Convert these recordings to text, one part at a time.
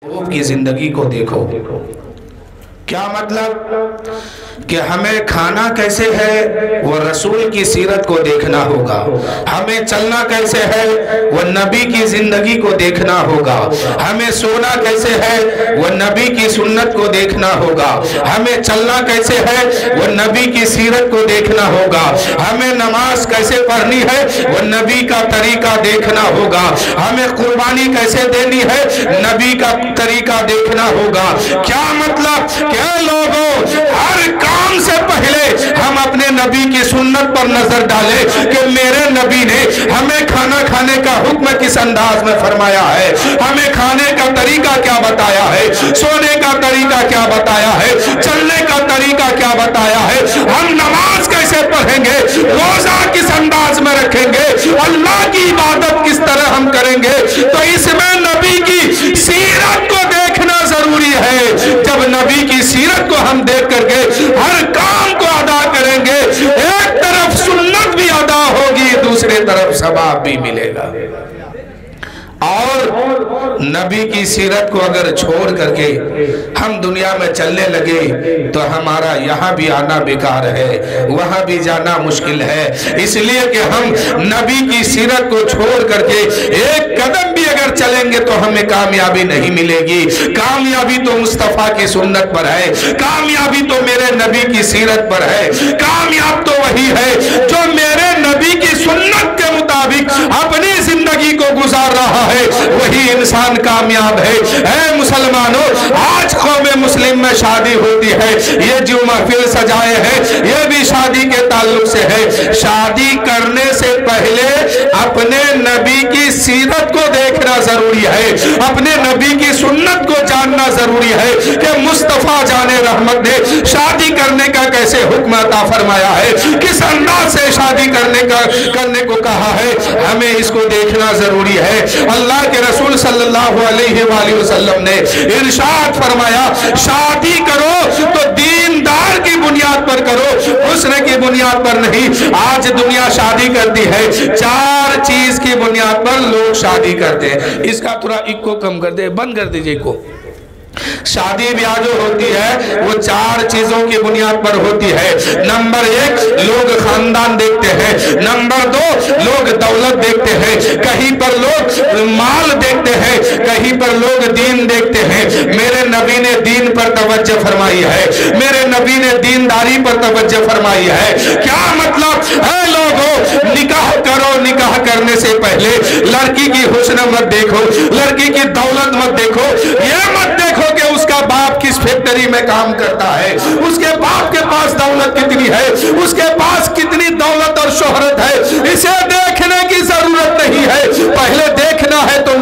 की जिंदगी को देखो। क्या मतलब कि हमें खाना कैसे है वो रसूल की सीरत को देखना होगा, हमें चलना कैसे है वो नबी की जिंदगी को देखना होगा, हमें सोना कैसे है वो नबी की सुन्नत को देखना होगा, हमें चलना कैसे है वो नबी की सीरत को देखना होगा, हमें नमाज कैसे पढ़नी है वो नबी का तरीका देखना होगा, हमें कुर्बानी कैसे देनी है नबी का तरीका देखना होगा। क्या मतलब क्या लोगों, हर काम से पहले हम अपने नबी की सुन्नत पर नजर डालें कि मेरे नबी ने हमें खाना खाने का हुक्म किस अंदाज में फरमाया है, हमें खाने का तरीका क्या बताया है, सोने का तरीका क्या बताया है, चलने का तरीका क्या बताया है, हम नमाज कैसे पढ़ेंगे, रोजा किस अंदाज में रखेंगे, अल्लाह की इबादत किस तरह हम करेंगे। तो इसमें नबी की सीरत को देखना जरूरी है। जब नबी की सीरत को हम देख करके हर काम को अदा करेंगे, एक तरफ सुन्नत भी अदा होगी, दूसरी तरफ सवाब भी मिलेगा। और नबी की सीरत को अगर छोड़ करके हम दुनिया में चलने लगे तो हमारा यहाँ भी आना बेकार है, वहाँ भी जाना मुश्किल है। इसलिए कि हम नबी की सीरत को छोड़ करके एक कदम भी अगर चलेंगे तो हमें कामयाबी नहीं मिलेगी। कामयाबी तो मुस्तफा की सुन्नत पर है, कामयाबी तो मेरे नबी की सीरत पर है। कामयाब तो वही है जो मेरे नबी की सुन्नत के मुताबिक अपनी जिंदगी को गुजार रहा है, वही इंसान कामयाब है। ऐ मुसलमानों, आज कौम मुस्लिम में शादी होती है, ये जो महफिल सजाए हैं ये भी शादी के ताल्लुक से है। शादी करने से पहले अपने नबी की सीरत को देखना जरूरी है, अपने नबी की सुन्नत को जानना जरूरी है कि मुस्तफा जाने रहमत ने शादी करने का कैसे हुक्म अता फरमाया है, किस अंदाज से शादी करने को कहा है, हमें इसको देखना जरूरी है। अल्लाह के रसूल सल्लल्लाहु अलैहि वसल्लम ने इरशाद फरमाया, शादी करो तो दीनदार की बुनियाद पर करो, हुस्न की बुनियाद पर नहीं। आज दुनिया शादी करती है, चार चीज की बुनियाद पर लोग शादी करते हैं। इसका थोड़ा इको कम कर दे, बंद कर दीजिए इको। शादी ब्याह जो होती है वो चार चीजों की बुनियाद पर होती है। नंबर एक, लोग खानदान देखते हैं। नंबर दो, लोग दौलत देखते हैं। कहीं पर लोग माल देखते हैं, कहीं पर लोग दीन देखते हैं। मेरे नबी ने दीन पर तवज्जो फरमाई है, मेरे नबी ने दीनदारी पर तवज्जो फरमाई है। क्या मतलब है लोगों, निकाह करो, निकाह करने से पहले लड़की की हुस्न मत देखो, लड़की की दौलत मत देखो, ये मत देखो कि उसका बाप किस फैक्ट्री में काम करता है, उसके बाप के पास दौलत कितनी है, उसके पास कितनी दौलत और शोहरत है, इसे देखने की जरूरत नहीं है। पहले देखना है तो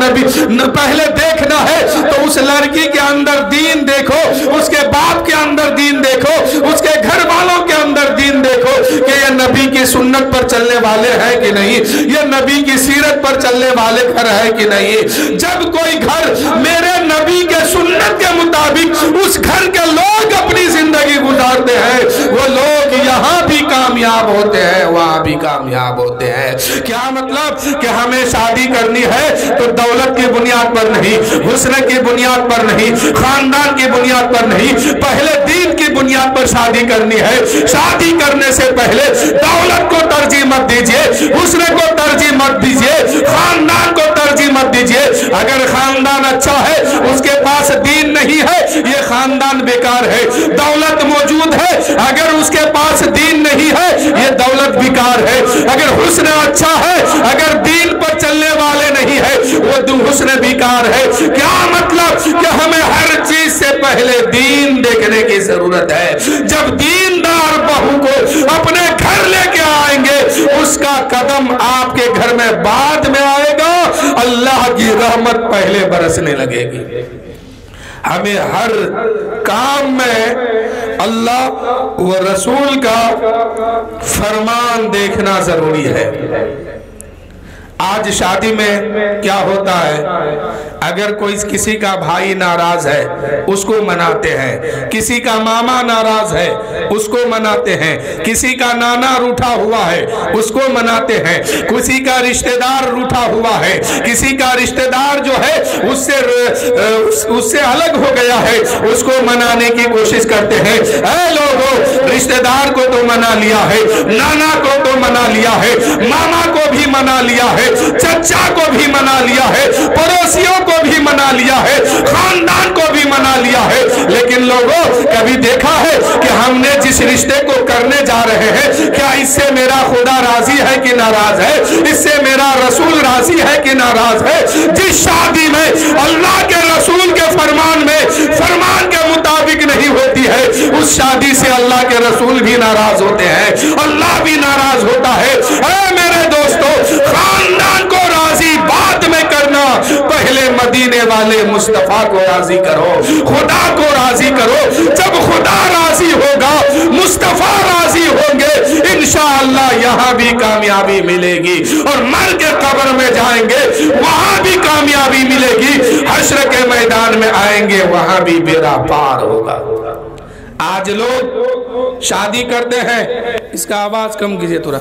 पहले देखना है तो उस लड़की के अंदर दीन देखो, उसके बाप के अंदर दीन देखो, उसके घर वालों के अंदर दीन देखो कि ये नबी की सुन्नत पर चलने वाले हैं कि नहीं, ये नबी की सीरत पर चलने वाले घर है कि नहीं। जब कोई घर मेरे नबी के सुन्नत के मुताबिक उस घर के लोग अपनी जिंदगी गुजारते हैं, वो लोग यहाँ भी कामयाब होते हैं, वहां भी कामयाब होते हैं। क्या मतलब कि हमें शादी करनी है तो दौलत की बुनियाद पर नहीं, हुस्न की बुनियाद पर नहीं, खानदान की बुनियाद पर नहीं, पहले दीन की बुनियाद पर शादी करनी है। शादी करने से पहले दौलत को तरजीह मत दीजिए, हुस्न को तरजीह मत दीजिए, खानदान को तरजीह मत दीजिए। अगर खानदान अच्छा है, उसके पास दीन नहीं है, ये खानदान बेकार है। दौलत मौजूद है, अगर उसके पास दीन नहीं है, ये दौलत बेकार है। अगर हुस्न अच्छा है, अगर दीन पर चलने वाले नहीं है, वो हुस्न बेकार है। क्या मतलब कि हमें हर चीज से पहले दीन देखने की जरूरत है। जब दीनदार बहू को अपने घर लेके आएंगे, उसका कदम आपके घर में बाद में आएगा, अल्लाह की रहमत पहले बरसने लगेगी। हमें हर काम में अल्लाह व रसूल का फरमान देखना जरूरी है। आज शादी में क्या होता है, अगर कोई किसी का भाई नाराज है उसको मनाते हैं, किसी का मामा नाराज है उसको मनाते हैं, किसी का नाना रूठा हुआ है उसको मनाते हैं, किसी का रिश्तेदार रूठा हुआ है, किसी का रिश्तेदार जो है उससे अलग हो गया है, उसको मनाने की कोशिश करते हैं। ऐ लोगों, रिश्तेदार को तो मना लिया है, नाना को तो मना लिया है, मामा को भी मना लिया है, चचा को भी मना लिया है, पड़ोसियों को भी मना लिया है, खानदान को भी मना लिया है, लेकिन लोगों कभी देखा है कि हमने जिस रिश्ते को करने जा रहे हैं, क्या इससे मेरा खुदा राजी है कि नाराज है, इससे मेरा रसूल राजी है कि नाराज है? जिस शादी में अल्लाह के रसूल के फरमान के मुताबिक नहीं होती है, उस शादी से अल्लाह के रसूल भी नाराज होते हैं, अल्लाह भी नाराज होता है। ऐ मेरे दोस्तों, खानदान को राजी बाद में करना, पहले मदीने वाले मुस्तफा को राजी करो, खुदा को राजी करो। जब खुदा राजी होगा, मुस्तफा राजी होंगे, इंशाअल्लाह यहाँ भी कामयाबी मिलेगी, और मर के कब्र में जाएंगे वहां भी कामयाबी मिलेगी, हश्र के मैदान में आएंगे वहां भी बेड़ा पार होगा। आज लोग शादी करते हैं, इसका आवाज कम कीजिए थोड़ा,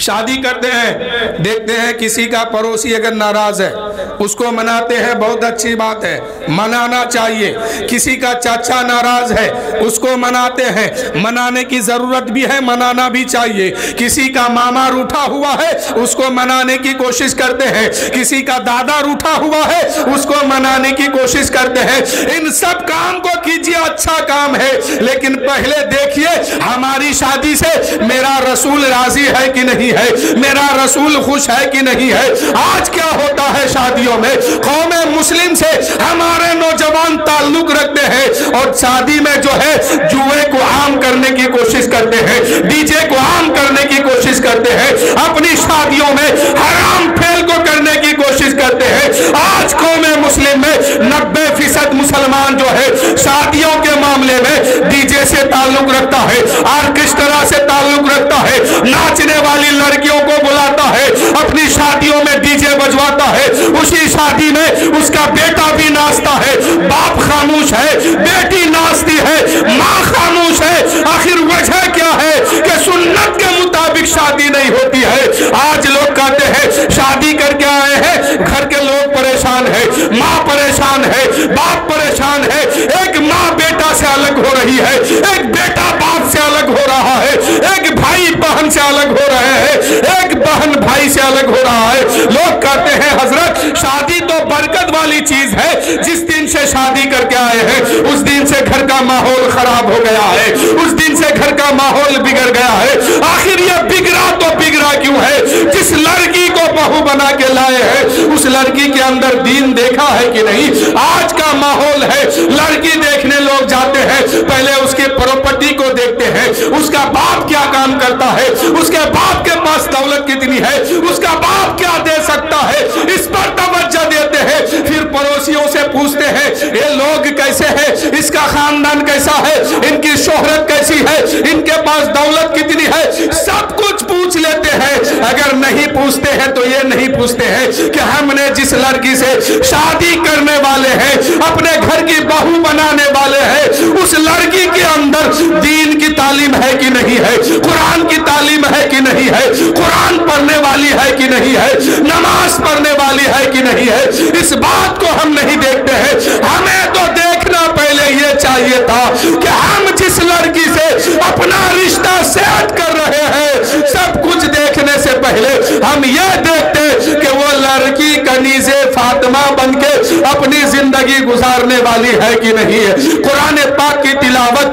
शादी करते हैं, देखते हैं किसी का पड़ोसी अगर नाराज है उसको मनाते हैं, बहुत अच्छी बात है, मनाना चाहिए। किसी का चाचा नाराज है उसको मनाते हैं, मनाने की जरूरत भी है, मनाना भी चाहिए। किसी का मामा रूठा हुआ है उसको मनाने की कोशिश करते हैं, किसी का दादा रूठा हुआ है उसको मनाने की कोशिश करते हैं। इन सब काम को कीजिए, अच्छा काम है, लेकिन पहले देखिए हमारी शादी से मेरा रसूल राजी है कि नहीं है, मेरा रसूल खुश है कि नहीं है। आज क्या होता है शादियों में, कौमे मुस्लिम से हमारे नौजवान ताल्लुक रखते हैं और शादी में जो है जुए को आम करने की कोशिश करते हैं, डीजे को आम करने की कोशिश करते हैं, अपनी शादियों में हराम फेल को करने की कोशिश करते हैं। आज कौमे मुस्लिम में 90% मुसलमान जो है शादियों के मामले में डीजे से ताल्लुक रखता है, ऑर्केस्ट्रा से ताल्लुक रखता है, नाचने वाली लड़कियों को बुलाता है, अपनी शादियों में डीजे बजवाता है, उसी शादी में उसका बेटा भी नाचता है, बाप खामोश है, बेटी नाचती है, माँ खामोश है। आखिर वजह क्या है कि सुन्नत के मुताबिक शादी नहीं होती है। आज लोग कहते हैं शादी करके आए हैं, घर के लोग परेशान है, माँ परेशान है, बाप परेशान है, एक माँ बेटा से अलग हो रही है, एक बेटा बाप से अलग हो रहा है, एक भाई बहन से अलग हो रहे हैं, एक बहन भाई से अलग हो रहा है। लोग कहते हैं हजरत शादी तो बरकत वाली चीज है, जिस दिन से शादी करके आए हैं उस दिन से घर का माहौल खराब हो गया है, उस दिन से घर का माहौल बिगड़ गया है। आखिर ये बिगड़ा तो बिगड़ा क्यों है? जिस लड़की को बहू बना के लाए हैं उस लड़की के अंदर दीन देखा है कि नहीं? आज का माहौल है, लड़की देखने लोग जाते हैं, पहले उसके प्रॉपर्टी को देखते हैं, उसका बाप क्या काम करता है, उसके बाप के पास दौलत कितनी है, उसका बाप क्या दे सकता है, इस पर तवज्जो देते हैं। फिर पड़ोसियों से पूछते हैं ये लोग कैसे हैं, इसका खानदान कैसा है, इनकी शोहरत कैसी है, इनके पास दौलत कितनी है, सब कुछ पूछ लेते हैं। अगर नहीं पूछते हैं तो ये नहीं पूछते हैं कि हमने जिस लड़की से शादी करने वाले हैं, अपने घर की बहू बनाने वाले हैं, उस लड़की के अंदर दीन की तालीम है कि नहीं है, कुरान की तालीम है कि नहीं है, कुरान पढ़ने वाली है कि नहीं है, नमाज पढ़ने वाली है कि नहीं है। इस बात को हम नहीं देखते हैं। हमें तो देखना पहले ये चाहिए था कि हम जिस लड़की से अपना रिश्ता सेट कर रहे हैं, सब कुछ देखने से पहले हम ये देखते कि वो लड़की कनीज़े फातिमा बनके अपनी जिंदगी गुजारने वाली है कि नहीं है, कुरान पाक की तिलावत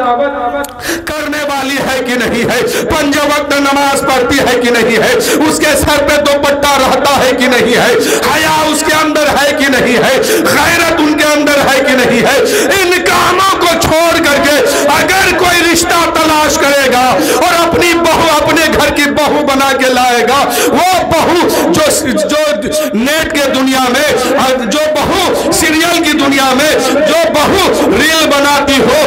करने वाली है कि नहीं है, 5 वक्त नमाज पढ़ती है कि नहीं है, उसके सर पे दुपट्टा रहता है कि नहीं है, हया उसके अंदर है कि नहीं है, गैरत उनके अंदर है कि नहीं है। इन कामों को छोड़ करके अगर कोई रिश्ता तलाश करेगा और अपनी बहू अपने घर की बहू बना के लाएगा, वो बहू जो नेट के दुनिया में, जो बहू सीरियल की दुनिया में, जो बहू रील बनाती हो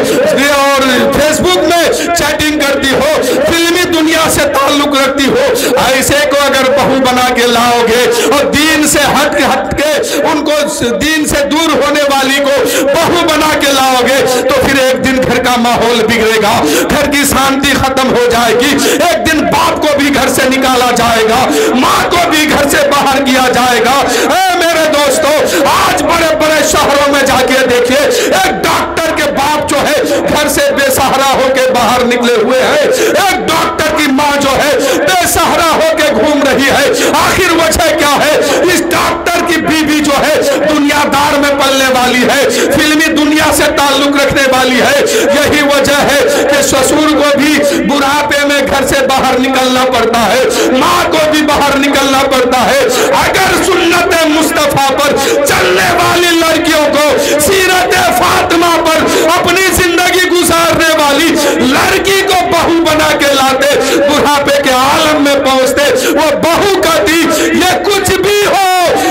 और फेसबुक में चैटिंग करती हो, फिल्मी दुनिया से ताल्लुक रखती हो, ऐसे को अगर बहू بنا کے لاؤگے اور دین سے ہٹ کے ان کو دین سے دور ہونے والی کو بہو بنا کے لاؤگے تو پھر ایک دن گھر کا ماحول بگڑے گا، گھر کی شانتی ختم ہو جائے گی، ایک دن باپ کو بھی گھر سے نکالا جائے گا، ماں کو بھی گھر سے باہر کیا جائے گا۔ اے میرے دوستو، آج بڑے بڑے شہروں میں جا کے دیکھیے، ایک ڈاکٹر کے باپ جو ہے گھر سے بے سہارا ہو کے باہر نکلے ہوئے ہیں، ایک ڈاکٹر کی ماں جو ہے بے سہارا ہو کے گھوم رہی ہے۔ آخر وجہ کیا ہے؟ اس ڈاکٹر کی بیوی جو ہے دنیا دار میں پلنے والی ہے، فلمی دنیا سے تعلق رکھنے والی ہے۔ یہی وجہ ہے کہ سسور کو بھی بڑھاپے میں گھر سے باہر نکلنا پڑتا ہے، ماں کو بھی باہر نکلنا پڑتا ہے۔ اگر سنت مصطفیٰ پر چلنے والی لڑکیوں کو، سیرت فاطمہ پر اپنی زندگی گزارنے والی لڑکی کو بہو بنا کے لاتے، بڑھاپے کے عالم میں پہنچتے، وہ بہو کہتی یہ کچھ بھی ہو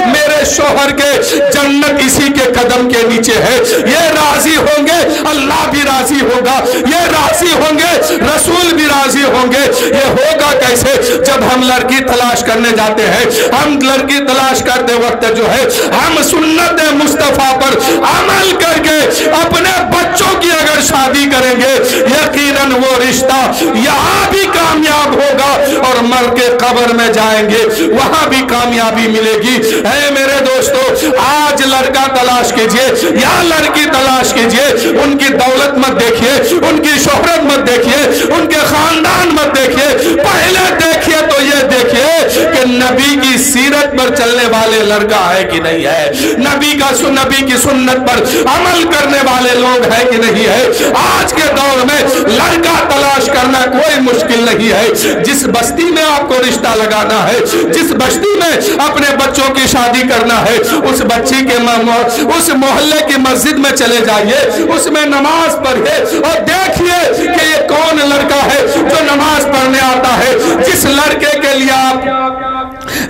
میرے شوہر کے جنت اسی کے قدم کے نیچے ہے، یہ راضی ہوں گے اللہ بھی راضی ہوگا، یہ راضی ہوں گے رسول بھی راضی ہوں گے۔ یہ ہوگا کیسے؟ جب ہم لڑکی تلاش کرنے جاتے ہیں، ہم لڑکی تلاش کرتے وقت جو ہے ہم سنت مصطفیٰ پر عمل کر کے اپنے بچوں کی اگر شادی کریں گے، یقیناً وہ رشتہ یہاں بھی کامیاب ہوگا اور مر کے قبر میں جائیں گے وہاں بھی کامیابی ملے گی۔ اے میرے دوستو، آج لڑکا تلاش کیجئے یا لڑکی تلاش کیجئے، ان کی دولت مت دیکھیے، ان کی شہرت مت دیکھیے، ان کے خاندان مت دیکھیے، پہلے دیکھیے تو یہ دیکھیے کہ نبی کی سیرت پر چلنے والے لڑکا ہے کہ نہیں ہے، نبی کی سنت پر عمل کرنے والے لوگ ہیں کہ نہیں ہے۔ آج کے دور میں لڑکا تلاش کرنا کوئی مشکل نہیں ہے۔ جس بستی میں آپ کو رشتہ لگانا ہے، جس بستی میں اپنے بچوں کی شادی کرنا ہے، اس بچی کے اس محلے کی مسجد میں چلے جائیے، اس میں نماز پڑھیے اور دیکھیے کہ یہ کون لڑکا ہے جو نماز پڑھنے آتا ہے۔ جس لڑکے کے لیے آپ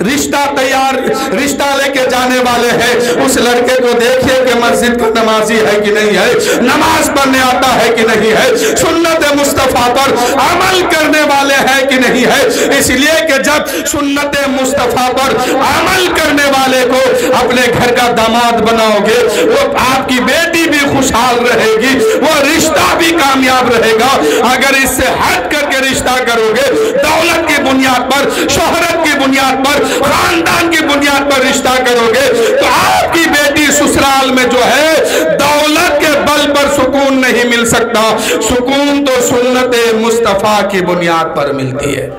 رشتہ لے کے جانے والے ہیں، اس لڑکے کو دیکھیے کہ مسجد کا نمازی ہے کہ نہیں ہے، نماز پڑھنے آتا ہے کہ نہیں ہے، سنت مصطفیٰ پر عمل کرنے والے ہیں کہ نہیں ہے۔ اس لیے کہ جب سنت مصطفیٰ پر عمل کرنے والے کو اپنے گھر کا داماد بناؤ گے، وہ آپ کی بیٹی بھی خوشحال رہے گی، وہ رشتہ بھی کامیاب رہے گا۔ اگر اس سے ہٹ کر کے رشتہ کرو گے، دولت کی بنیاد پر، شہرت کی بنیاد پر، خاندان کی بنیاد پر رشتہ کرو گے تو آپ کی بیٹی سسرال میں جو ہے دولت کے بل پر سکون نہیں مل سکتا، سکون تو سنت مصطفیٰ کی بنیاد پر ملتی ہے۔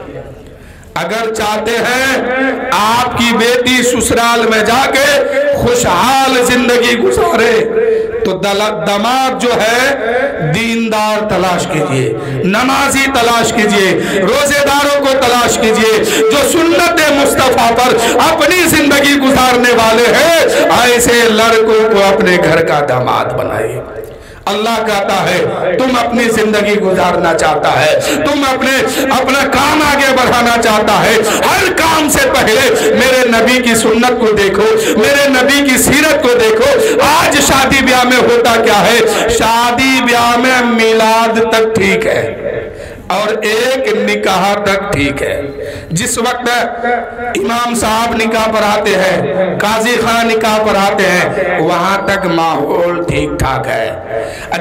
اگر چاہتے ہیں آپ کی بیٹی سسرال میں جا کے خوشحال زندگی گزارے تو داماد جو ہے دیندار تلاش کیجئے، نمازی تلاش کیجئے، روزے داروں کو تلاش کیجئے جو سنت مصطفیٰ پر اپنی زندگی گزارنے والے ہیں۔ ایسے لڑکوں کو اپنے گھر کا داماد بنائیے۔ اللہ کہتا ہے تم اپنی زندگی گزارنا چاہتا ہے، تم اپنا کام آگے بڑھانا چاہتا ہے، ہر کام سے پہلے میرے نبی کی سنت کو دیکھو، میرے نبی کی سیرت کو دیکھو۔ آج شادی بیاہ میں ہوتا کیا ہے؟ شادی بیاہ میں میلاد تک ٹھیک ہے اور ایک نکاح تک ٹھیک ہے۔ جس وقت امام صاحب نکاح پڑھاتے ہیں، قاضی خان نکاح پڑھاتے ہیں، وہاں تک ماحول ٹھیک ٹھاک ہے۔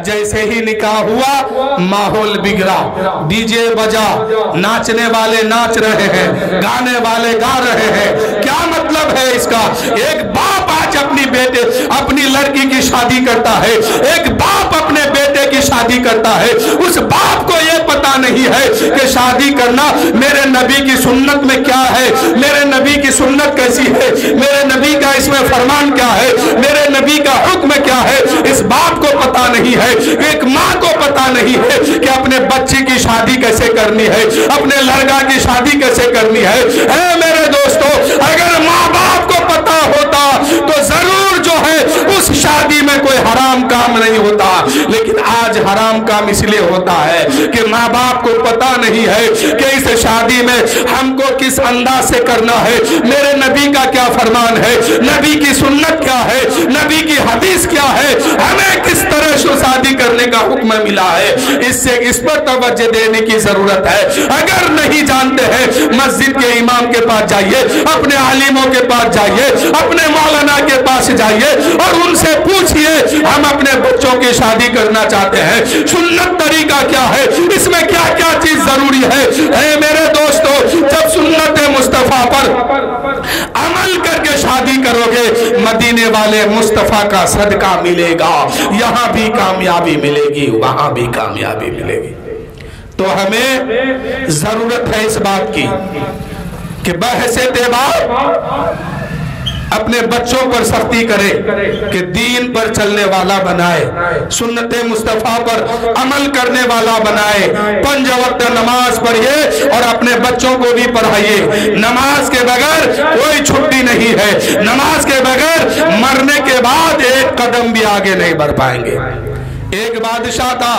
جیسے ہی نکاح ہوا ماحول بگڑا، ڈی جے بجا، ناچنے والے ناچ رہے ہیں، گانے والے گا رہے ہیں۔ کیا مطلب ہے اس کا؟ ایک باپ آج اپنی لڑکی کی شادی کرتا ہے، ایک باپ اپنے بیٹے کی شادی کرتا ہے، اس باپ کو یہ پتا نہیں ہے کہ شادی کرنا میرے نبی کی سنت میں کیا ہے، میرے نبی کی سنت کیسی ہے، میرے نبی کا اس میں فرمان کیا ہے، میرے نبی کا حکم کیا ہے۔ اس باپ کو پتا نہیں ہے، ایک ماں کو پتا نہیں ہے کہ اپنے بچی کی شادی کیسے کرنی ہے، اپنے لڑکا کی شادی کیسے کرنی ہے۔ اے میرے دوستو، اگر ماں باپ کو پتا ہوتا تو ضرور جو ہے اس شادی میں کوئی حرام کام نہیں ہوتا، لیکن آج حرام کام اس لیے ہوتا ہے کہ ماں باپ کو پتا نہیں ہے کہ اس شادی میں ہم کو کس انداز سے کرنا ہے، میرے نبی کا کیا فرمان ہے، نبی کی سنت کیا ہے، نبی کی حدیث کیا ہے، ہمیں کس طرح سے شادی کرنے का हुक्म मिला है, इस पर तवज्जो देने की जरूरत है। अगर नहीं जानते हैं, मस्जिद के इमाम के पास जाइए, अपने आलिमों के पास जाइए, अपने मौलाना के पास जाइए और उनसे पूछिए, हम अपने बच्चों की शादी करना चाहते हैं, सुन्नत तरीका क्या है, इसमें क्या क्या चीज जरूरी है। मेरे दोस्तों, जब सुन्नत मुस्तफा पर अमल करके शादी करोगे, मदीने वाले मुस्तफा का सदका मिलेगा, यहां भी कामयाबी मिलेगी, वहां भी कामयाबी मिलेगी। तो हमें जरूरत है इस बात की कि बहैसियत अपने बच्चों पर सख्ती करे कि दीन पर चलने वाला बनाए, सुन्नत मुस्तफा पर अमल करने वाला बनाए, 5 वक्त नमाज पढ़िए और अपने बच्चों को भी पढ़ाइए। नमाज के बगैर कोई छुट्टी नहीं है, नमाज के बगैर मरने के बाद एक कदम भी आगे नहीं बढ़ पाएंगे। एक बादशाह था,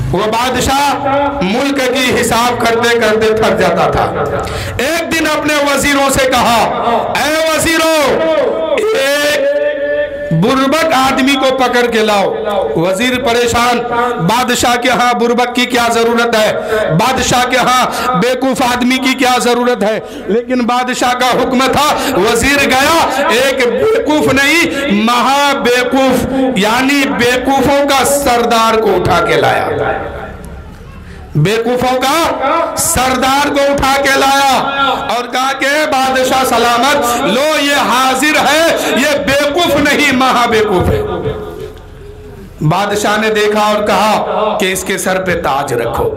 वो बादशाह मुल्क की हिसाब करते करते थक जाता था। एक दिन अपने वजीरों से कहा, ऐ वजीरों, एक बुर्बक आदमी को पकड़ के लाओ। वजीर परेशान, बादशाह के यहाँ बुर्बक की क्या जरूरत है, बादशाह के यहाँ बेवकूफ आदमी की क्या जरूरत है। लेकिन बादशाह का हुक्म था, वजीर गया, एक बेवकूफ नहीं, महा बेवकूफ यानी बेवकूफों का सरदार को उठा के लाया, बेवकूफों का सरदार को उठा के लाया और कहा कि बादशाह सलामत, लो ये हाजिर है, ये बेवकूफ नहीं महा बेवकूफ है। बादशाह ने देखा और कहा कि इसके सर पे ताज रखो।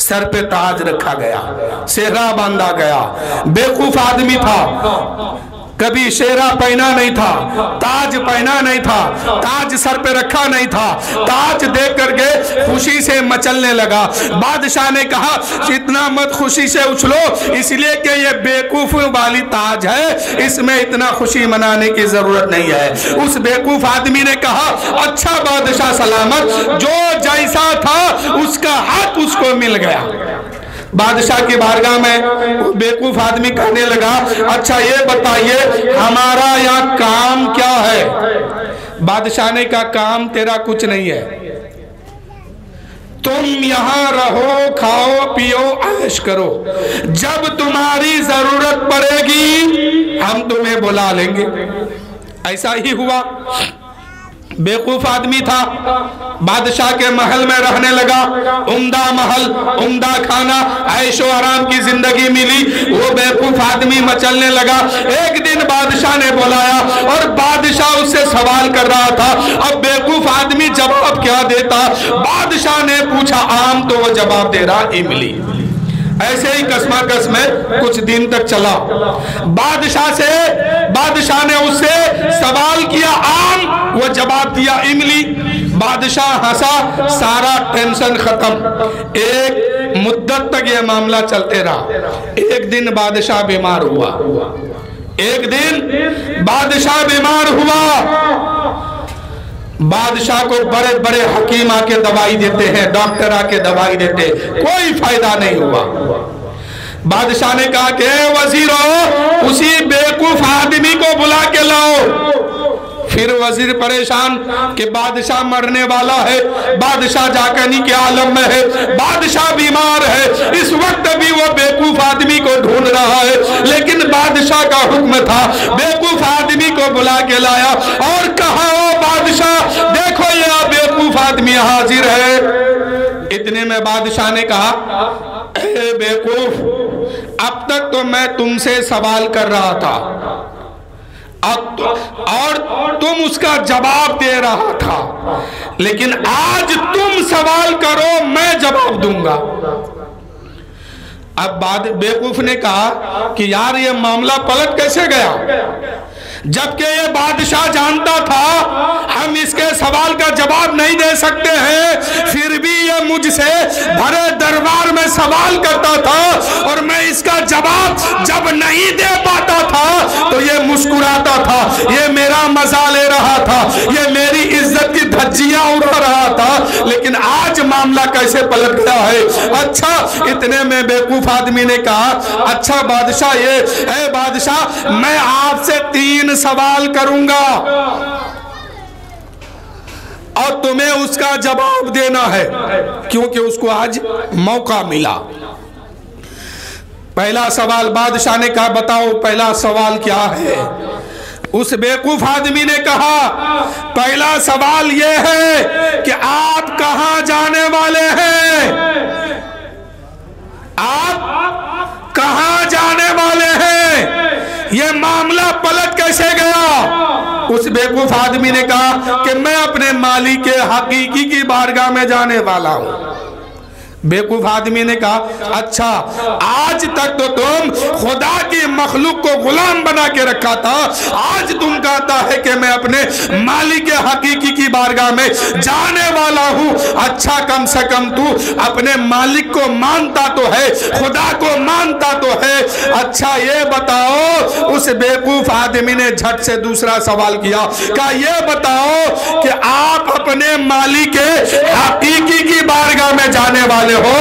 सर पे ताज रखा गया, सेहरा बांधा गया। बेवकूफ आदमी था, कभी शेरा पहना नहीं था, ताज पहना नहीं था, ताज सर पे रखा नहीं था। ताज देख करके खुशी से मचलने लगा। बादशाह ने कहा, इतना मत खुशी से उछलो, इसलिए कि ये बेवकूफ वाली ताज है, इसमें इतना खुशी मनाने की जरूरत नहीं है। उस बेवकूफ आदमी ने कहा, अच्छा बादशाह सलामत, जो जैसा था उसका हक उसको मिल गया। बादशाह की बारगाह में बेवकूफ आदमी कहने लगा, अच्छा ये बताइए हमारा यहाँ काम क्या है। बादशाह ने कहा, काम तेरा कुछ नहीं है, तुम यहाँ रहो, खाओ पियो, ऐश करो, जब तुम्हारी जरूरत पड़ेगी हम तुम्हें बुला लेंगे। ऐसा ही हुआ। बेवकूफ आदमी था, बादशाह के महल में रहने लगा। उम्दा महल, उम्दा खाना, ऐशो आराम की जिंदगी मिली। वो बेवकूफ आदमी मचलने लगा। एक दिन बादशाह ने बुलाया और बादशाह उससे सवाल कर रहा था। अब बेवकूफ आदमी जवाब क्या देता? बादशाह ने पूछा आम, तो वो जवाब दे रहा इमली। ऐसे ही कसमाकस में कुछ दिन तक चला। बादशाह ने उससे सवाल किया आम, वो जवाब दिया इमली। बादशाह हंसा, सारा टेंशन खत्म। एक मुद्दत तक ये मामला चलते रहा। एक दिन बादशाह बीमार हुआ। एक दिन बादशाह बीमार हुआ। बादशाह को बड़े बड़े हकीम आके दवाई देते हैं, डॉक्टर आके दवाई देते, कोई फायदा नहीं हुआ। बादशाह ने कहा कि वजीरों, उसी बेवकूफ आदमी को बुला के लाओ। फिर वजीर परेशान कि बादशाह मरने वाला है, बादशाह जाकनी के आलम में है, बादशाह बीमार है। इस वक्त भी वो बेवकूफ आदमी को ढूंढ रहा है, लेकिन बादशाह का हुक्म था। बेवकूफ आदमी को बुला के लाया और कहा, ओ बादशाह देखो ये बेवकूफ आदमी हाजिर है। इतने में बादशाह ने कहा, ए बेवकूफ, अब तक तो मैं तुमसे सवाल कर रहा था और तुम उसका जवाब दे रहा था, लेकिन आज तुम सवाल करो, मैं जवाब दूंगा। अब बेवकूफ ने कहा कि यार ये मामला पलट कैसे गया, जबकि ये बादशाह जानता था हम इसके सवाल का जवाब नहीं दे सकते हैं, फिर भी ये मुझसे भरे दरबार में सवाल करता था और मैं इसका जवाब जब नहीं दे पाता था तो ये मुस्कुराता था, ये मेरा मजा ले रहा था, ये मेरी इज्जत की धज्जियां उड़ा रहा था। लेकिन आज मामला कैसे पलट गया है। अच्छा, इतने में बेवकूफ आदमी ने कहा, अच्छा बादशाह, ये है बादशाह, मैं आपसे 3 सवाल करूंगा। اور تمہیں اس کا جواب دینا ہے، کیونکہ اس کو آج موقع ملا۔ پہلا سوال بادشاہ نے کہا بتاؤ پہلا سوال کیا ہے؟ اس بیوقوف آدمی نے کہا پہلا سوال یہ ہے کہ آپ کہاں جانے والے ہیں؟ آپ کہاں جانے والے ہیں؟ یہ معاملہ پلٹ کیسے گیا؟ اس بیوقوف آدمی نے کہا کہ میں اپنے مالک حقیقی کی بارگاہ میں جانے والا ہوں۔ بیوقوف آدمی نے کہا اچھا، آج تک تو تم خدا کی مخلوق کو غلام بنا کے رکھا تھا، آج تم کہتا ہے کہ میں اپنے مالک حقیقی کی بارگاہ میں جانے والا ہوں۔ اچھا، کم سے کم تو اپنے مالک کو مانتا تو ہے، خدا کو مانتا تو ہے۔ اچھا یہ بتاؤ، اس بیوقوف آدمی نے جھٹ سے دوسرا سوال کیا، کہا یہ بتاؤ کہ آپ اپنے مالک حقیقی کی بارگاہ میں جانے والے ہو،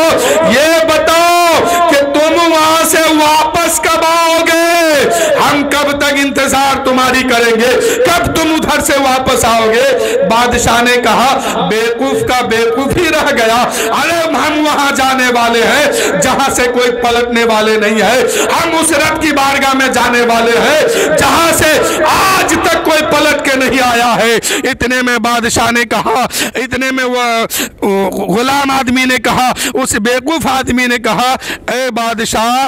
یہ بتاؤ کہ تم وہاں سے واپس کب آؤ گے؟ ہم کب تک انتظار تمہاری کریں گے؟ کب تم ادھر سے واپس آؤ گے؟ بادشاہ نے کہا بیوقوف کا بیوقوف ہی رہ گیا، ارے ہم وہاں جانے والے ہیں جہاں سے کوئی پلٹنے والے نہیں ہے، ہم اس رب کی بارگاہ میں جانے والے ہیں جہاں سے آج تک کوئی پلٹ کے نہیں آیا ہے۔ اتنے میں بادشاہ نے کہا، اتنے میں وہ غلام آدمی نے کہا، اس بیوقوف آدمی نے کہا اے بادشاہ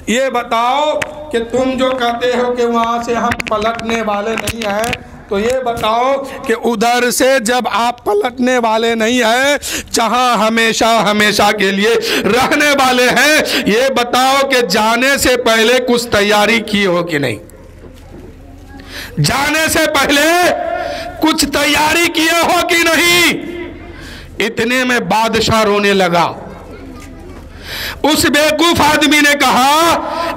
یہ بتاؤ کہ تم جو کہتے ہو کہ وہاں سے ہم پلٹنے والے نہیں ہیں، تو یہ بتاؤ کہ ادھر سے جب آپ پلٹنے والے نہیں ہیں، جہاں ہمیشہ کے لیے رہنے والے ہیں، یہ بتاؤ کہ جانے سے پہلے کچھ تیاری کی ہو کہ نہیں؟ جانے سے پہلے کچھ تیاری کیے ہو کہ نہیں؟ اتنے میں بادشاہ رونے لگا۔ اس بیوقوف آدمی نے کہا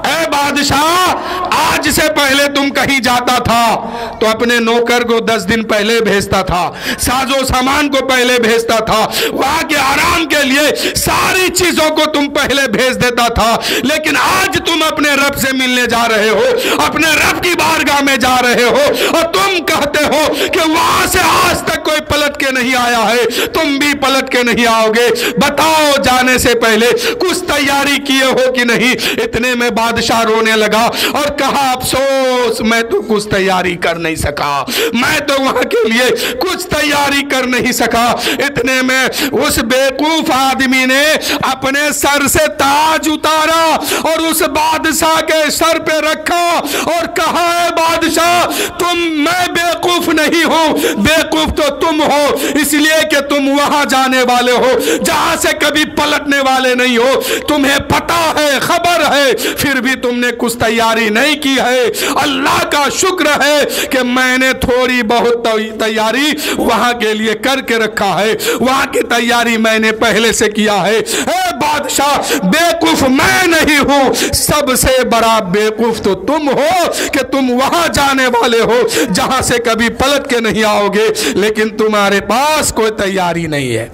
اے بادشاہ، آج سے پہلے تم کہیں جاتا تھا تو اپنے نوکر کو 10 دن پہلے بھیجتا تھا، ساز و سامان کو پہلے بھیجتا تھا، وہاں کے آرام کے لیے ساری چیزوں کو تم پہلے بھیج دیتا تھا، لیکن آج تم اپنے رب سے ملنے جا رہے ہو، اپنے رب کی بارگاہ میں جا رہے ہو، اور تم کہتے ہو کہ وہاں سے آج تک کوئی پلٹ کے نہیں آیا ہے، تم بھی پلٹ کے نہیں آؤ گے۔ بتاؤ جانے سے پہلے کچھ تیاری کیے ہو کہ نہیں؟ اتنے میں بادشاہ رونے لگا اور کہا افسوس، میں تو کچھ تیاری کر نہیں سکا، میں تو وہاں کے لیے کچھ تیاری کر نہیں سکا۔ اتنے میں اس بیوقوف آدمی نے اپنے سر سے تاج اتارا اور اس بادشاہ کے سر پہ رکھا اور کہا اے بادشاہ، میں بیوقوف نہیں ہوں، بیوقوف تو تم ہو، اس لیے کہ تم وہاں جانے والے ہو جہاں سے کبھی پلٹنے والے نہیں ہو، تمہیں پتا ہے، خبر ہے، پھر بھی تم نے کچھ تیاری نہیں کی ہے۔ اللہ کا شکر ہے کہ میں نے تھوڑی بہت تیاری وہاں کے لیے کر کے رکھا ہے، وہاں کی تیاری میں نے پہلے سے کیا ہے۔ اے بادشاہ، بیوقوف میں نہیں ہوں، سب سے بڑا بیوقوف تو تم ہو کہ تم وہاں جانے والے ہو جہاں سے کبھی پلٹ کے نہیں آؤ گے، لیکن تمہارے پاس کوئی تیاری نہیں ہے۔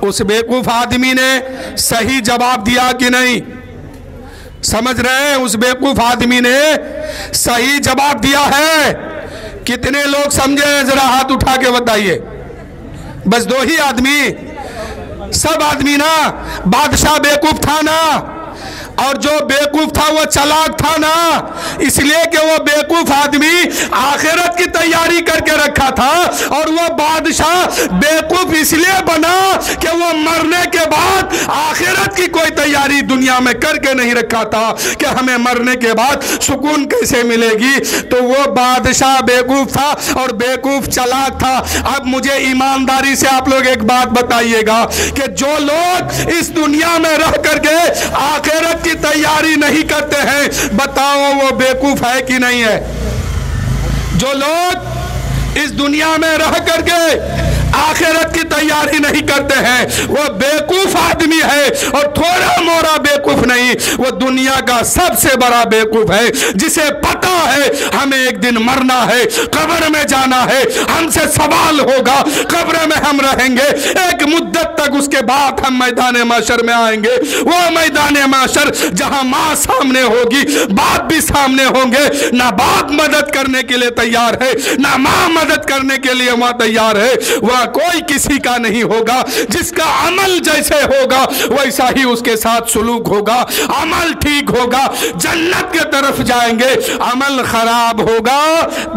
اس بیوقوف آدمی نے صحیح جواب دیا کہ نہیں؟ سمجھ رہے ہیں؟ اس بیوقوف آدمی نے صحیح جواب دیا ہے۔ کتنے لوگ سمجھے ہیں؟ ذرا ہاتھ اٹھا کے بتائیے۔ بس 2 ہی آدمی؟ سب آدمی نا؟ بادشاہ بیوقوف تھا نا؟ اور جو بیوقوف تھا وہ چلاک تھا نا؟ اس لیے کہ وہ بیوقوف آدمی آخرت کی تیاری کر کے رکھا تھا، اور وہ بادشاہ بیوقوف اس لیے بنا کہ وہ مرنے کے بعد آخرت کی کوئی تیاری دنیا میں کر کے نہیں رکھا تھا کہ ہمیں مرنے کے بعد سکون کیسے ملے گی۔ تو وہ بادشاہ بیوقوف تھا اور بیوقوف چلاک تھا۔ اب مجھے ایمانداری سے آپ لوگ ایک بات بتائیے گا کہ جو لوگ اس دنیا میں رہ کر کے آخرت کی تیاری نہیں کرتے ہیں، بتاؤ وہ بیوقوف ہے کہ نہیں ہے؟ جو لوگ اس دنیا میں رہ کر کے آخرت کی تیاری نہیں کرتے ہیں وہ بیوقوف آدمی ہے، اور تھوڑا موڑا بیوقوف نہیں، وہ دنیا کا سب سے بڑا بیوقوف ہے، جسے پتا है हमें एक दिन मरना है, कब्र में जाना है, हमसे सवाल होगा, कब्र में हम रहेंगे एक मुद्दत तक, उसके बाद हम मैदान माशर में आएंगे। वो मैदान माशर जहां माँ सामने होगी, बाप भी सामने होंगे, ना बाप मदद करने के लिए तैयार है, ना माँ मदद करने के लिए वहां तैयार है। वह कोई किसी का नहीं होगा, जिसका अमल जैसे होगा वैसा ही उसके साथ सुलूक होगा। अमल ठीक होगा जन्नत के तरफ जाएंगे, अमल खराब होगा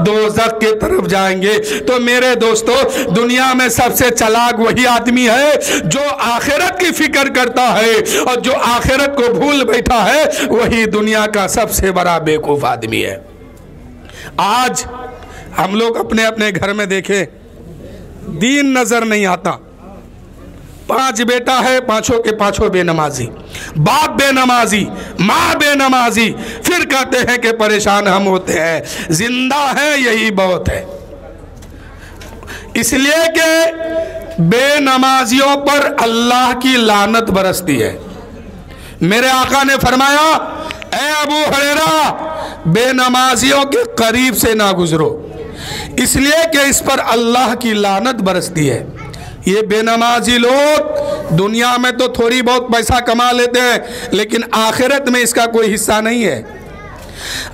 दोज़ख के तरफ जाएंगे। तो मेरे दोस्तों, दुनिया में सबसे चालाक वही आदमी है जो आखिरत की फिक्र करता है, और जो आखिरत को भूल बैठा है वही दुनिया का सबसे बड़ा बेवकूफ आदमी है। आज हम लोग अपने अपने घर में देखें, दीन नजर नहीं आता। 5 बेटा है, पांचों के पांचों बेनमाजी, बाप बेनमाजी, माँ बेनमाजी, फिर कहते हैं कि परेशान हम होते हैं। जिंदा है यही बहुत है। इसलिए कि बेनमाजियों पर अल्लाह की लानत बरसती है। मेरे आका ने फरमाया, ऐ अबू हुरैरा, बेनमाजियों के करीब से ना गुजरो, इसलिए कि इस पर अल्लाह की लानत बरसती है। ये बेनमाजी लोग दुनिया में तो थोड़ी बहुत पैसा कमा लेते हैं, लेकिन आखिरत में इसका कोई हिस्सा नहीं है।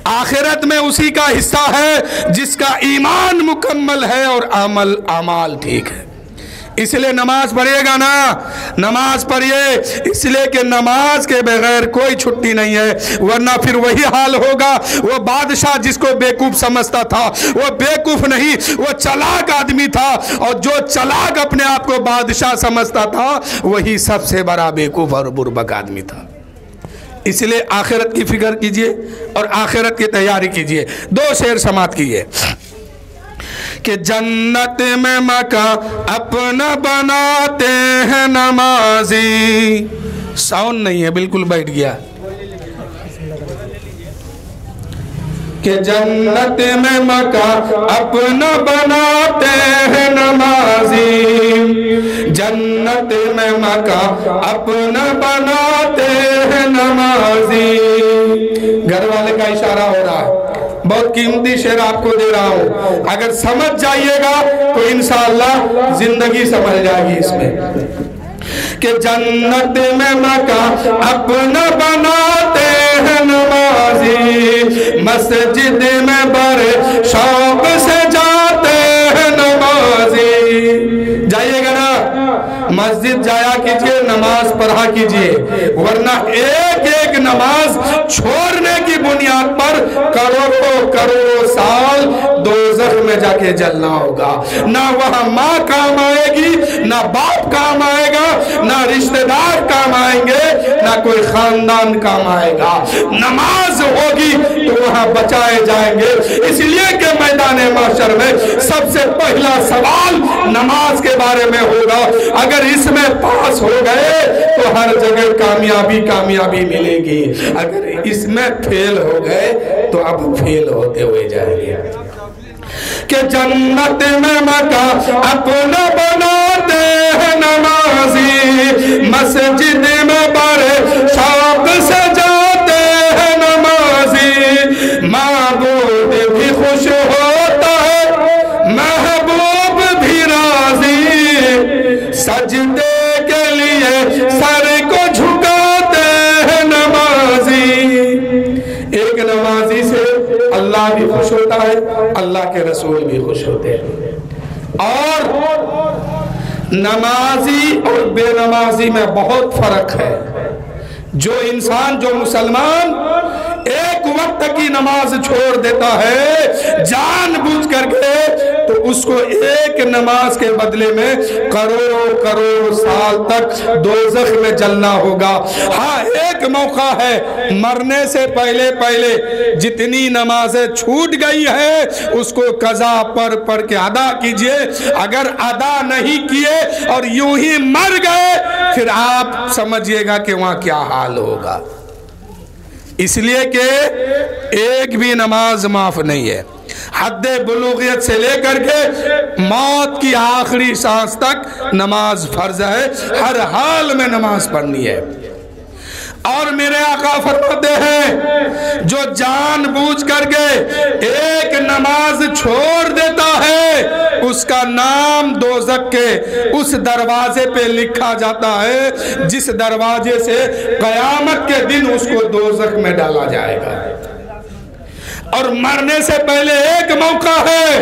आखिरत में उसी का हिस्सा है जिसका ईमान मुकम्मल है और अमाल ठीक है। इसलिए नमाज पढ़िएगा ना, नमाज पढ़िए, इसलिए कि नमाज के बगैर कोई छुट्टी नहीं है, वरना फिर वही हाल होगा। वो बादशाह जिसको बेवकूफ समझता था, वो बेवकूफ नहीं, वो चालाक आदमी था, और जो चालाक अपने आप को बादशाह समझता था वही सबसे बड़ा बेवकूफ और बुर्बक आदमी था। इसलिए आखिरत की फिक्र कीजिए और आखिरत की तैयारी कीजिए। 2 शेर समाप्त कीजिए कि जन्नत में मकान अपना बनाते हैं नमाजी। साउंड नहीं है, बिल्कुल बैठ गया। कि जन्नत में मकान अपना बनाते हैं नमाजी, जन्नत में मकान अपना बनाते हैं नमाजी। घर वाले का इशारा हो रहा है, बहुत कीमती शेर आपको दे रहा हूं, अगर समझ जाइएगा तो इंशाअल्लाह जिंदगी समझ जाएगी इसमें। कि जन्नत में मकान अपना बनाते हैं नमाजी, मस्जिद में बड़े शौक से जाते हैं नमाजी। जाइएगा ना, मस्जिद जाया कीजिए, नमाज पढ़ा कीजिए, वरना एक एक नमाज छोड़ने की बुनियाद पर करोड़ों करोड़ों साल दोज़ख में जाके जलना होगा। ना वहां माँ काम आएगी, ना बाप काम आएगा, ना रिश्तेदार काम आएंगे, ना कोई खानदान काम आएगा। नमाज होगी तो वहां बचाए जाएंगे। इसलिए कि मैदान माशर में सबसे पहला सवाल नमाज के बारे में होगा। अगर इसमें पास हो गए तो हर जगह कामयाबी मिलेगी, अगर इसमें फेल हो गए तो अब फेल होते हुए जाएंगे। कि जन्नत में मकान अपना बनाते हैं नमाजी, मस्जिद में बड़े शौक से जाते हैं नमाजी। महबूब भी खुश होता है, महबूब भी राजी, सजदे के लिए सर को झुकाते हैं नमाजी। एक नमाजी से अल्लाह भी खुश होता है, अल्लाह के रसूल भी खुश होते हैं। और नमाजी और बेनमाजी में बहुत फर्क है। जो इंसान, जो मुसलमान एक वक्त की नमाज छोड़ देता है जानबूझ करके, तो उसको एक नमाज के बदले में करोड़ों करोड़ साल तक दोज़ख में जलना होगा। हाँ, एक मौका है, मरने से पहले पहले जितनी नमाजें छूट गई है उसको कज़ा पढ़ के अदा कीजिए। अगर अदा नहीं किए और यूं ही मर गए, फिर आप समझिएगा कि वहां क्या हाल होगा। इसलिए कि एक भी नमाज माफ नहीं है। हद्दे बुलूगियत से लेकर के मौत की आखिरी सांस तक नमाज फर्ज है, हर हाल में नमाज पढ़नी है। اور میرے آقا فرماتے ہیں جو جان بوجھ کر کے ایک نماز چھوڑ دیتا ہے اس کا نام دوزخ کے اس دروازے پہ لکھا جاتا ہے جس دروازے سے قیامت کے دن اس کو دوزخ میں ڈالا جائے گا۔ اور مرنے سے پہلے ایک موقع ہے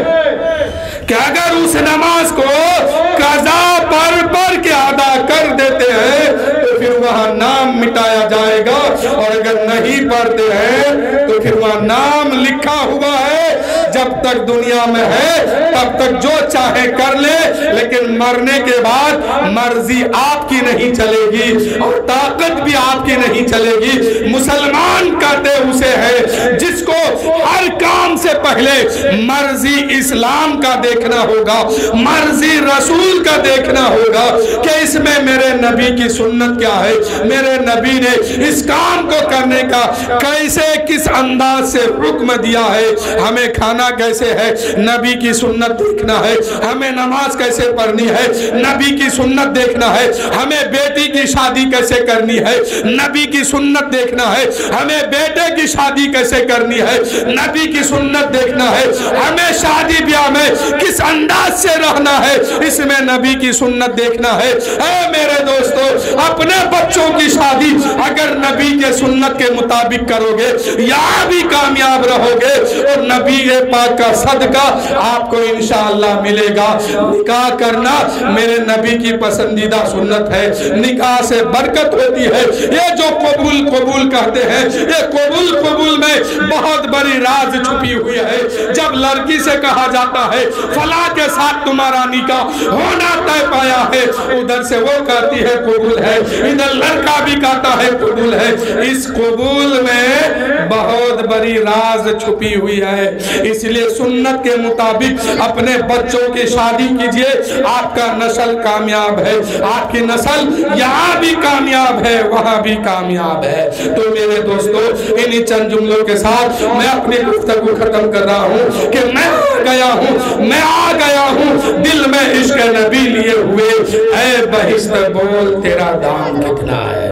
کہ اگر اس نماز کو قضا پڑھ کے ادا کر دیتے ہیں تو پھر وہاں نام مٹایا جائے گا، اور اگر نہیں پڑھتے ہیں تو پھر وہاں نام لکھا ہوا ہے جب تک دنیا میں ہے تب تک جو چاہے کر لے، لیکن مرنے کے بعد مرضی آپ کی نہیں چلے گی اور طاقت بھی آپ کی نہیں چلے گی۔ مسلمان کہتے اسے ہے جس کو ہر کام سے پہلے مرضی اسلام کا دیکھنا ہوگا، مرضی رسول کا دیکھنا ہوگا کہ اس میں میرے نبی کی سنت کیا ہے، میرے نبی نے اس کام کو کرنے کا کیسے کس انداز سے حکم دیا ہے، ہمیں کھانا کیسے ہے نبی کی سنت دیکھنا ہے، ہمیں نماز کیسے پڑھنی ہے نبی کی سنت دیکھنا ہے، ہمیں بیٹی کی شادی کیسے کرنی ہے نبی کی سنت دیکھنا ہے، ہمیں بیٹے کی شادی کیسے کرنی ہے نبی کی سنت دیکھنا ہے، ہمیں شادی بیاہ میں کس انداز سے رہنا ہے اس میں نبی کی سنت دیکھنا ہے۔ اے میرے دوستو، اپنے بچوں کی شادی اگر نبی کے سنت کے مطابق کرو گے یہاں بھی کامیاب رہو گے، اور نبی پاک کا صدقہ آپ کو انشاءاللہ ملے گا۔ نکاح کرنا میرے نبی کی پسندیدہ سنت ہے، نکاح سے برکت ہوتی ہے۔ یہ جو قبول کہتے ہیں، یہ قبول میں بہت بڑی راز چھپی ہوئی ہے۔ جب لڑکی سے کہا جاتا ہے فلاں کے ساتھ تمہارا نکاح ہونا طے پایا ہے، ادھر سے وہ کہتی ہے قبول ہے، ادھر لڑکا بھی کہتا ہے قبول ہے۔ اس قبول میں بہت بڑی راز چھپی ہوئی ہے، اس لیے سنت کے مطابق اپنے بچوں کی شادی کیجئے، آپ کا نسل کامیاب ہے، آپ کی نسل یہاں بھی کامیاب ہے وہاں بھی کامیاب ہے۔ تو میرے دوستو، انہی چند جملوں کے ساتھ میں اپنی گفتگو ختم کر رہا ہوں کہ میں آ گیا ہوں دل میں عشق نبی لیے ہوئے، اے بہشت بول تیرا دام کتنا ہے۔